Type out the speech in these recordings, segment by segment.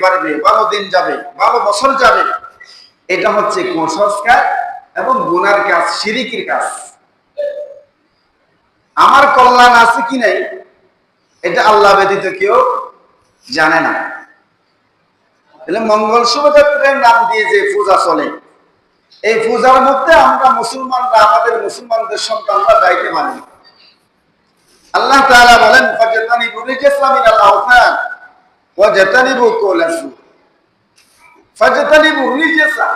পারবে, ভালো দিন যাবে, ভালো বছর যাবে। এটা হচ্ছে কুসংস্কার এবং গুনার কাজ, শিরিকের কাজ। আমার কল্যাণ আছে কি নাই এটা আল্লাহ ব্যতীত কেউ জানে না। তাহলে মঙ্গল শোভাযাত্রার নাম দিয়ে যে পূজা চলে, এই পূজার মধ্যে আমরা মুসলমানরা আমাদের মুসলমানদের সন্তানরা যাইতে পারি। আল্লাহ তাআলা বলেন ফাজতানিবু রিজসা মিনাল আওসান ওয়াজতানিবু কওলাস যুর। ফাজতানিবু রিজসা,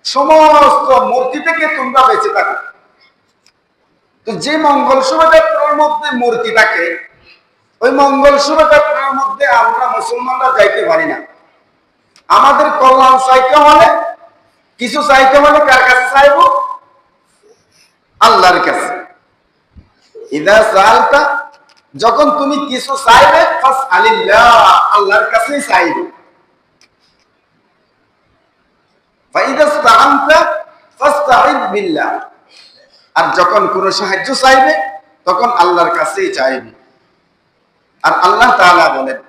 সমস্ত মূর্তি থেকে তোমরা বেঁচে থাকো। তো যে মঙ্গল শোভাযাত্রার মধ্যে মূর্তি থাকে, ওই মঙ্গল শোভাযাত্রার মধ্যে আমরা মুসলমানরা যাইতে পারি না। আমাদের কল্যাণ চাইতে হলে, কিছু চাইতে হলে কার কাছে চাইব? আল্লাহর কাছে। ইদা সাআলতা, যখন তুমি কিছু চাইবে, ফাসআলিল্লাহ, আল্লাহর কাছেই চাইবে। ফাইদা ইসতাআনতা ফাসতাঈদ বিল্লাহ, আর যখন কোনো সাহায্য চাইবে তখন আল্লাহর কাছেই চাইবে। আর আল্লাহ তাআলা বলেন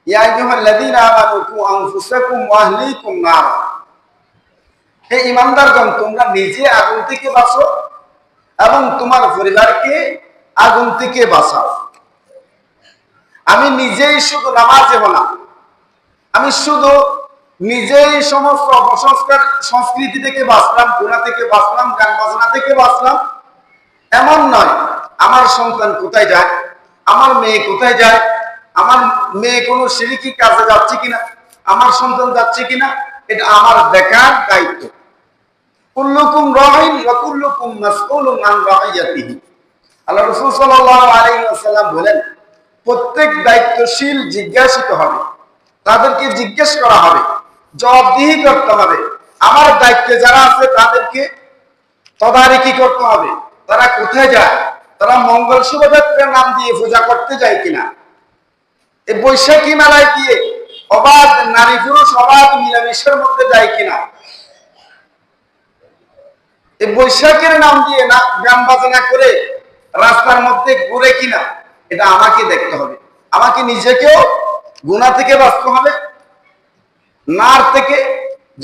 ইয়া আইয়ুহাল্লাযীনা আমানু কু আনফুসাকুম ওয়া আহলিকুম নার, হে ঈমানদারগণ, তোমরা নিজে আগুন থেকে বাঁচো এবং তোমার পরিবারকে আগুন থেকে বাঁচাও। আমি নিজেই শুধু নামাজে হলাম, আমি শুধু নিজেই সমস্ত অপসংস্কার সংস্কৃতি থেকে বাঁচলাম, গুনাহ থেকে বাঁচলাম, গান বাজনা থেকে বাঁচলাম, এমন নয়। আমার সন্তান কোথায় যায়, আমার মেয়ে কোথায় যায়, আমার মেয়ে কোনো শিরকি কাজে যাচ্ছে কিনা, আমার সন্তান যাচ্ছে কিনা, এটা আমার দেখার দায়িত্ব। কুল্লুকুম রাঈন ওয়া কুল্লুকুম মাসউলুন আন রাঈয়াতিহি। আল্লাহ রাসূল সাল্লাল্লাহু আলাইহি ওয়াসাল্লাম বলেন, প্রত্যেক দায়িত্বশীল জিজ্ঞাসিত হবে, তাদেরকে জিজ্ঞেস করা হবে, জবাবদিহি করতে হবে। আমার দায়িত্বে যারা আছে তাদেরকে তদারকি করতে হবে, তারা কোথায় যায়, তারা মঙ্গল শোভাযাত্রার নাম দিয়ে পূজা করতে যায় কিনা, এই বৈশাখী মেলায় গিয়ে অবাধ নারী পুরুষ অবাধ মিলামিশের মধ্যে যায় কিনা, এই বৈশাখের নাম দিয়ে না গান বাজনা করে রাস্তার মধ্যে ঘুরে কিনা, এটা আমাকে দেখতে হবে। আমাকে নিজেকেও গুনাহ থেকে বাঁচতে হবে, নার থেকে,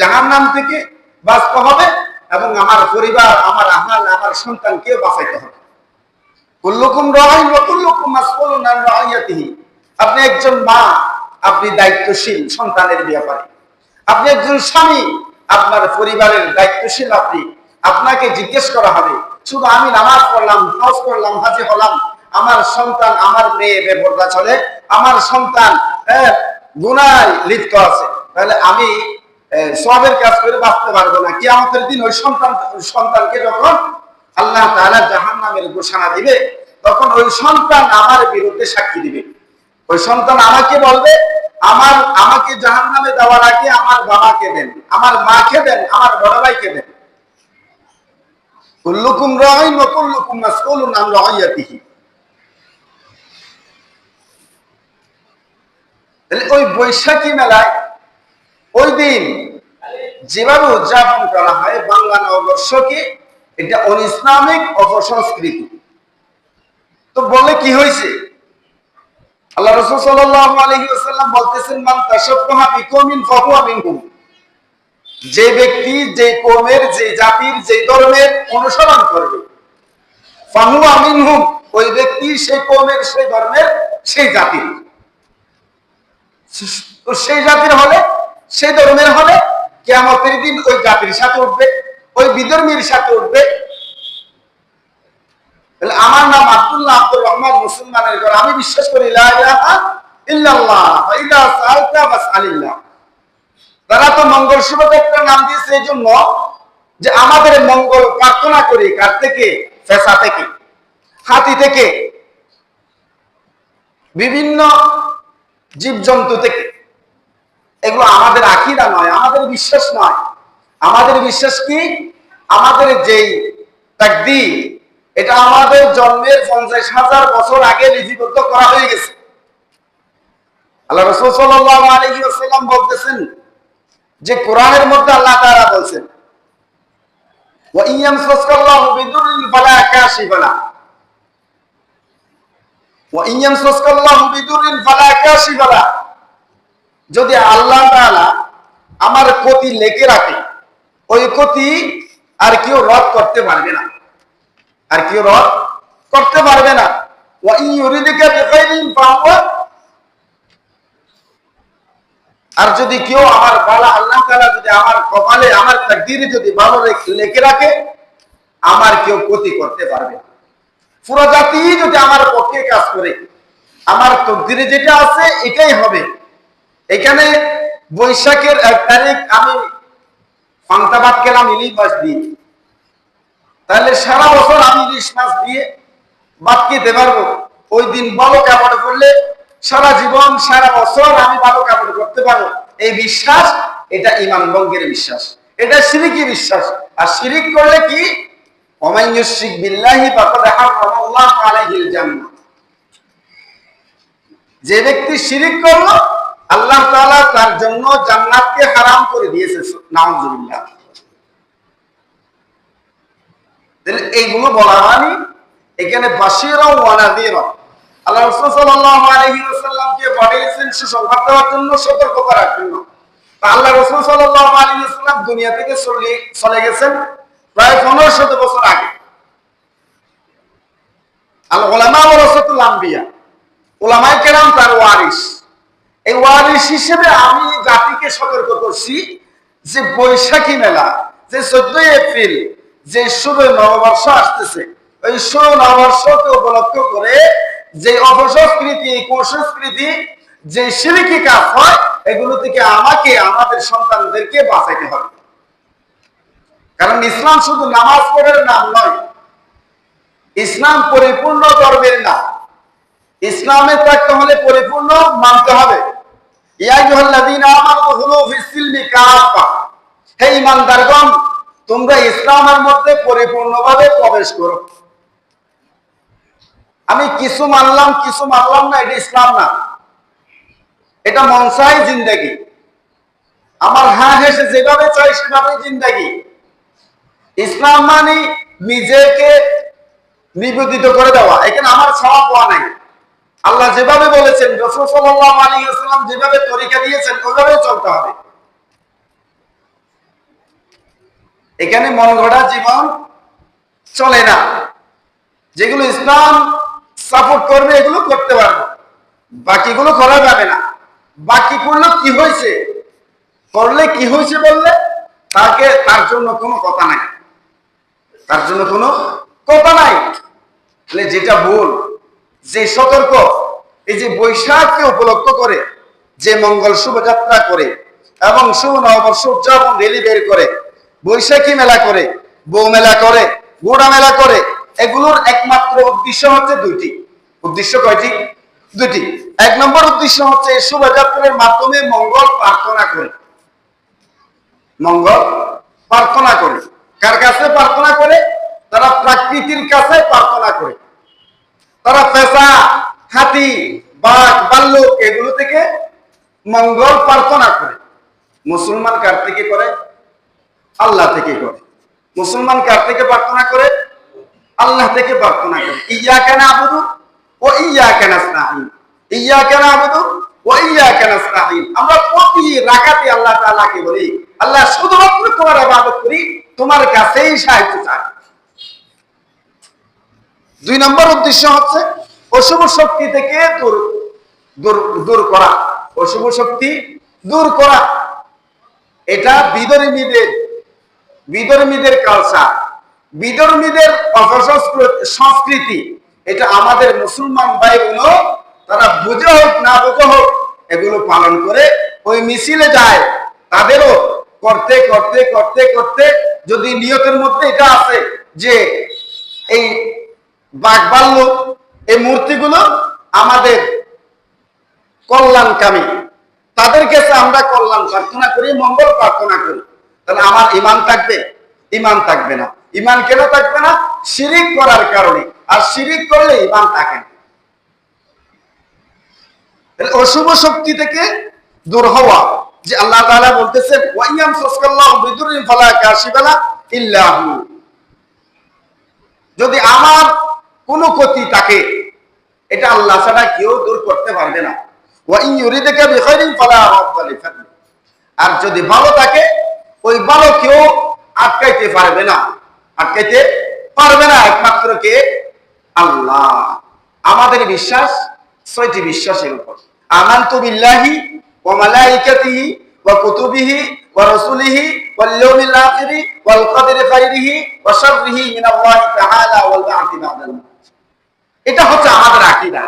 জাহান্নাম থেকে বাঁচতে হবে, এবং আমার পরিবার, আমার আহল, আমার সন্তানকেও বাঁচাইতে হবে। কুল্লুকুম রাঈন ওয়া কুল্লুকুম মাসউলুন আন রাঈয়াতিহি। আপনি একজন মা, আপনি দায়িত্বশীল সন্তানের ব্যাপারে। আপনি একজন স্বামী, আপনার পরিবারের দায়িত্বশীল আপনি। আপনাকে জিজ্ঞেস করা হবে, শুধু আমি নামাজ পড়লাম, হজ করলাম, হাজে হলাম, আমার সন্তান, আমার মেয়ে বেপরদা চলে, আমার সন্তান গুনায় লিপ্ত আছে, তাহলে আমি সওয়াবের কাজ করে বাঁচতে পারবো না। কিয়ামতের দিন ওই সন্তানকে যখন আল্লাহ তাআলা জাহান্নামের ঘোষণা দিবে, তখন ওই সন্তান আমার বিরুদ্ধে সাক্ষী দিবে। ওই সন্তান আমাকে বলবে, আমাকে জাহান্নামে দেওয়ার আগে আমার বাবাকে দেন, আমার মাকে দেন, আমার বড় ভাইকে দেন। কুল্লুকুম রাঈন ওয়া কুল্লুকুম মাসউলুন আন রাঈয়াতিহি। ওই বৈশাখী মেলায় ওই দিন যেভাবে উদযাপন করা হয় বাংলা নববর্ষকে, এটা অনিসলামিক অপসংস্কৃতি। তো বলে কি হয়েছে? আল্লাহ রাসূল সাল্লাল্লাহু আলাইহি ওয়াসাল্লাম বলতেছেন, মান তাশাব্বাহা বিকওমিন ফাহুয়া মিনহুম। যে ব্যক্তি যে কওমের, যে জাতির, যে ধর্মের অনুসরণ করবে, ফাহুয়া মিনহুম, ওই ব্যক্তি সেই কওমের, সেই ধর্মের, সেই জাতির। তো সেই জাতির হলে, সেই ধর্মের হলে কিয়ামতের দিন ওই জাতির সাথে উঠবে, ওই বিধর্মীর সাথে উঠবে। আমার নাম আব্দুল্লাহ, আব্দুর রহমান, মুসলমানের ঘর, আমি বিশ্বাস করি লা ইলাহা ইল্লাল্লাহ ওয়া ইযা সাআলতা ফাসআলিল্লাহ। তারা তো মঙ্গল শোভাযাত্রার নাম দিয়েছে এই জন্য যে আমাদের মঙ্গল প্রার্থনা করি। কার থেকে? ফেসা থেকে, হাতি থেকে, বিভিন্ন জীবজন্তু থেকে। এগুলো আমাদের আকীদা নয়, আমাদের বিশ্বাস নয়। আমাদের বিশ্বাস কি? আমাদের যেই তাকদীর, এটা আমাদের জন্মের 50,000 বছর আগে লিপিবদ্ধ করা হয়ে গেছে। আল্লাহ রাসূল সাল্লাল্লাহু আলাইহি ওয়াসাল্লাম বলতেছেন যে কোরআনের মধ্যে আল্লাহ তাআলা বলেন, ওয়া ইয়ামসাসকাল্লাহু বিদুররিন ফালা কাশিফা লাহু ওয়া ইয়ামসাসকাল্লাহু বিদুররিন ফালা কাশিফা লাহু। যদি আল্লাহ তাআলা আমার ক্ষতি লেখে রাখে, ওই ক্ষতি আর কেউ রদ করতে পারবে না, আর কেউ রদ করতে পারবে না। ওয়া ইন ইউরিদিকা বিখাইরিন ফাহুয়া, আর যদি কেউ আমার বালা, আল্লাহ তাআলা যদি আমার কপালে, আমার তাকদীরে যদি ভালো লিখে রাখে, আমার কেউ ক্ষতি করতে পারবে না। পুরো জাতি যদি আমার পক্ষে কাজ করে, আমার তাকদীরে যেটা আছে এটাই হবে। এখানে বৈশাখের 1 তারিখ আমি পান্তা ভাত খেলাম ইলিশ মাছ দিয়ে, তাহলে সারা বছর আমি ইলিশ মাছ দিয়ে ভাত খেতে পারবো। ওই দিন ভালো কাপড় পরলে সারা জীবন সারা বছর আমি ভালো কাপড় করতে পারবো। এই বিশ্বাস, এটা ঈমান ভঙ্গের বিশ্বাস, এটা শিরকি বিশ্বাস। আর শিরিক করলে কি, ওমান ইউশরিক বিল্লাহি ফাকাদ হারামাল্লাহু আলাইহিল জান্নাহ, যে ব্যক্তি শিরিক করলো আল্লাহ তাআলা তার জন্য জান্নাতকে হারাম করে দিয়েছে। নাউযুবিল্লাহ। তাহলে এইগুলো বলা হয়নি এখানে বাশীরা ওয়া নাযীরা। আল্লাহ রাসূল সাল্লাল্লাহু আলাইহি ওয়াসাল্লামকে পাঠিয়েছেন সুসংবাদ দেওয়ার জন্য, সতর্ক করার জন্য। তা আল্লাহ রাসূল সাল্লাল্লাহু আলাইহি ওয়াসাল্লাম দুনিয়া থেকে চলে গেছেন প্রায় 1500 বছর আগে। আল উলামা ওয়ারাসাতুল আম্বিয়া, উলামায়ে কেরাম তার ওয়ারিস। এই ওয়ারিস হিসেবে আমি জাতিকে সতর্ক করছি যে বৈশাখী মেলা, যে 14 এপ্রিল, যে শুভ নববর্ষ আসতেছে, ওই শুভ নববর্ষকে উপলক্ষ করে যে অপসংস্কৃতি, কুসংস্কৃতি, যে শিরকি কাজ হয়, এগুলো থেকে আমাকে, আমাদের সন্তানদেরকে বাঁচাইতে হবে। কারণ ইসলাম শুধু নামাজ পড়ার নাম নয়, ইসলাম পরিপূর্ণ ধর্মের নাম। ইসলামে থাকতে হলে পরিপূর্ণ মানতে হবে। ইয়া আইয়ুহাল্লাযীনা আমানু দুখুলু ফিস-সিলমি কাফা, হে ঈমানদারগণ, তোমরা ইসলামের মধ্যে পরিপূর্ণভাবে প্রবেশ করো। আমি কিছু মানলাম কিছু মানলাম না, এটা ইসলাম না, এটা মনসাই জিন্দেগি। আমার হ্যাঁ হেসে যেভাবে চাই সেভাবে জিন্দেগি। ইসলাম মানে নিজেকে নিবেদিত করে দেওয়া, এখানে আমার ছাওয়া পাওয়া নাই। আল্লাহ যেভাবে বলেছেন, রাসূল সাল্লাল্লাহু আলাইহি ওয়াসাল্লাম যেভাবে তরিকা দিয়েছেন, ওইভাবে চলতে হবে। এখানে মন গড়া জীবন চলে না। যেগুলো ইসলাম সাপোর্ট করবে এগুলো করতে পারবো, বাকিগুলো করা যাবে না। বাকি করলে কি হয়েছে, করলে কি হয়েছে বললে তার জন্য কোনো কথা নাই, তার জন্য কোনো কথা নাই। তাহলে যেটা ভুল, যে সতর্ক, এই যে বৈশাখকে উপলক্ষ করে যে মঙ্গল শোভাযাত্রা করে এবং শুভ নববর্ষ উদযাপন রেলি বের করে, বৈশাখী মেলা করে, বউ মেলা করে, ঘোড়া মেলা করে, এগুলোর একমাত্র উদ্দেশ্য হচ্ছে দুইটি। উদ্দেশ্য কয়টি? দুইটি। 1 নম্বর উদ্দেশ্য হচ্ছে এই শোভাযাত্রার মাধ্যমে মঙ্গল প্রার্থনা করে। মঙ্গল প্রার্থনা করে কার কাছে প্রার্থনা করে? তারা প্রকৃতির কাছে প্রার্থনা করে। তারা পেঁচা, হাতি, বাঘ, ভাল্লুক এগুলো থেকে মঙ্গল প্রার্থনা করে। মুসলমান কার থেকে করে? আল্লাহ থেকে করে। মুসলমান কার থেকে প্রার্থনা করে? আল্লাহ থেকে প্রার্থনা করে। ইয়্যাকা না'বুদু ওয়া ইয়্যাকা নাস্তাঈন, ইয়্যাকা না'বুদু ওয়া ইয়্যাকা নাস্তাঈন। আমরা প্রতি রাকাতে আল্লাহ তাআলাকে বলি, আল্লাহ শুধুমাত্র তোমার ইবাদত করি, তোমার কাছেই সাহায্য চাই। 2 নম্বর উদ্দেশ্য হচ্ছে অশুভ শক্তি থেকে দূর করা, অশুভ শক্তি দূর করা। এটা বিধর্মীদের কালচার, বিধর্মীদের সংস্কৃতি। এটা আমাদের মুসলমান ভাই বোন তারা বুঝে হোক না বুঝে হোক এগুলো পালন করে, ওই মিছিলে যায়। তাদেরও করতে করতে করতে করতে যদি নিয়তের মধ্যে এটা আছে যে এই বাঘ ভাল্লুক, এই মূর্তিগুলো আমাদের কল্যাণকামী, তাদের কাছে আমরা কল্যাণ প্রার্থনা করি, মঙ্গল প্রার্থনা করি, তাহলে আমার ঈমান থাকবে? ঈমান থাকবে না। ঈমান কেন থাকবে না? শিরিক করার কারণে। আর শিরিক করলে ঈমান থাকে না। অশুভ শক্তি থেকে দূর হওয়া, যে আল্লাহ তাআলা বলতেছেন ওয়া ইয়ামসাসকাল্লাহু বিদুররিন ফালা কাশিফা লাহু ইল্লা হু, যদি আমার কোনো ক্ষতি থাকে এটা আল্লাহ ছাড়া কেউ দূর করতে পারবে না। ওয়া ইন ইউরিদুকা বিখাইরিন ফালা রাদ্দা লিফাদলি, আর যদি ভালো থাকে ওই ভালো কেউ আটকাইতে পারবে না, আটকাইতে পারবে না, একমাত্র কে? আল্লাহ। আমাদের বিশ্বাস 6টি বিশ্বাসের উপর। আমানতু বিল্লাহি ওয়া মালাইকাতিহি ওয়া কুতুবিহি ওয়া রাসূলিহি ওয়াল ইয়াউমিল আখিরি ওয়াল কদরি খাইরিহি ওয়া শাররিহি মিনাল্লাহি তাআলা ওয়াল বা'থি বা'দাল মাউত। এটা হচ্ছে আমাদের আকীদা,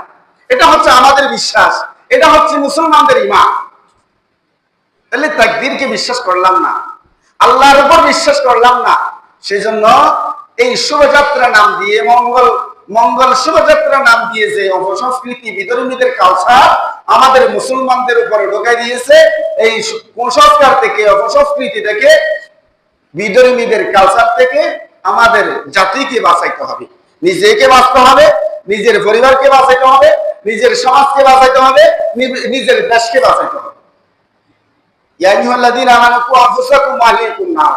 এটা হচ্ছে আমাদের বিশ্বাস, এটা হচ্ছে মুসলমানদের ঈমান। তাহলে তাকদীরকে বিশ্বাস করলাম না, আল্লাহর উপর বিশ্বাস করলাম না, সেজন্য এই শোভাযাত্রা নাম দিয়ে মঙ্গল শোভাযাত্রা নাম দিয়ে যে অপসংস্কৃতি বিধর্মীদের কালচার আমাদের মুসলমানদের উপরে ঢোকাই দিয়েছে, এই কুসংস্কার থেকে, অপসংস্কৃতি থেকে, বিধর্মীদের কালচার থেকে আমাদের জাতিকে বাঁচাইতে হবে, নিজেকে বাঁচতে হবে, নিজের পরিবারকে বাঁচাইতে হবে, নিজের সমাজকে বাঁচাইতে হবে, নিজের দেশকে বাঁচাইতে হবে। ইয়া আইয়ুহাল্লাযীনা আমানু কু আনফুসাকুম ওয়া আহলিকুম নার,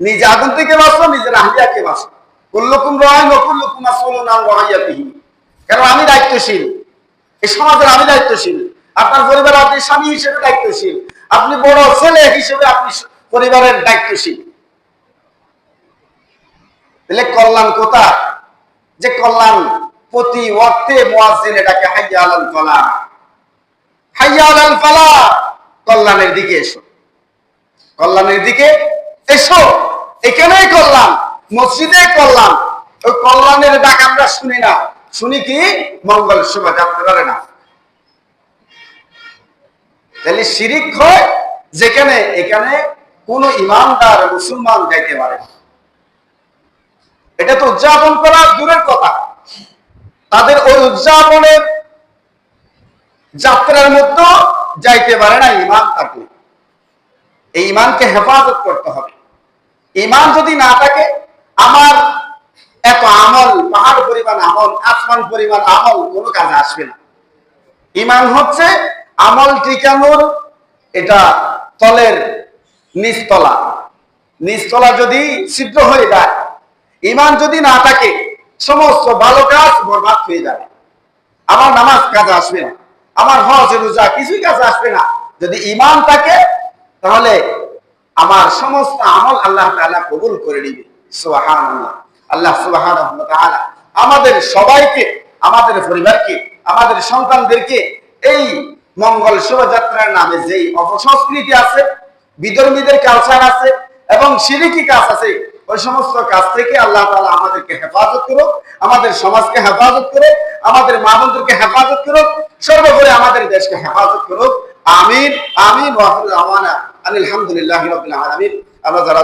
নিজে আগুন থেকে বাঁচো, নিজের আহলিয়াকে বাঁচো। কুল্লুকুম রাইন ওয়া কুল্লুকুম মাসউলুন আন রাইয়াতিহি, কারণ আমি দায়িত্বশীল, এই সমাজের আমি দায়িত্বশীল, আপনার পরিবার আপনি স্বামী হিসেবে দায়িত্বশীল, আপনি বড় ছেলে হিসেবে আপনি পরিবারের দায়িত্বশীল। তাহলে কল্যাণ কোথায়? যে কল্যাণ প্রতি ওয়াক্তে মুয়াজ্জিন এটাকে হাইয়া আলাল ফালাহ, হাইয়া আলাল ফালাহ, কল্যাণের দিকে এসো, কল্যাণের দিকে এসো। এখানেই কল্যাণ, মসজিদে কল্যাণ। ওই কল্যাণের ডাক আমরা শুনি না, শুনি কি? মঙ্গল শোভাযাত্রার না। তাহলে শিরিক হয় যেখানে, এখানে কোন ইমানদার মুসলমান যাইতে পারে না। এটা তো উদযাপন করা দূরের কথা, তাদের ওই উদযাপনের যাত্রার মধ্যে যাইতে পারে না ঈমান থাকলে। এই ঈমানকে হেফাজত করতে হবে। ঈমান যদি না থাকে, আমার এত আমল, পাহাড় পরিমাণ আমল, আসমান পরিমাণ আমল কোনো কাজে আসবে না। ঈমান হচ্ছে আমল টিকানোর এটা তলের নিচতলা, নিচতলা যদি ছিদ্র হয়ে যায়, ঈমান যদি না থাকে, সমস্ত ভালো কাজ বরবাদ হয়ে যাবে। আমার নামাজ কাজে আসবে না, আমার হজ রোজা কিছুই কাজে আসবে না। যদি ঈমান থাকে তাহলে আমার সমস্ত আমল আল্লাহ তাআলা কবুল করে নেবে। সুবহানাল্লাহ। আল্লাহ সুবহানাহু ওয়া তাআলা আমাদের সবাইকে, আমাদের পরিবারকে, আমাদের সন্তানদেরকে এই মঙ্গল শোভাযাত্রার নামে যেই অপসংস্কৃতি আছে, বিধর্মীদের কালচার আছে এবং শিরকি কাজ আছে, ওই সমস্ত কাজ থেকে আল্লাহ তাআলা আমাদেরকে হেফাজত করুক, আমাদের সমাজকে হেফাজত করুক, আমাদের মা বোনদেরকে হেফাজত করুক, সর্বোপরি আমাদের দেশকে হেফাজত করুক। আমিন আমিন ওয়া আখিরু দাওয়ানা আলহামদুলিল্লাহি রাব্বিল আলামিন। আমরা যারা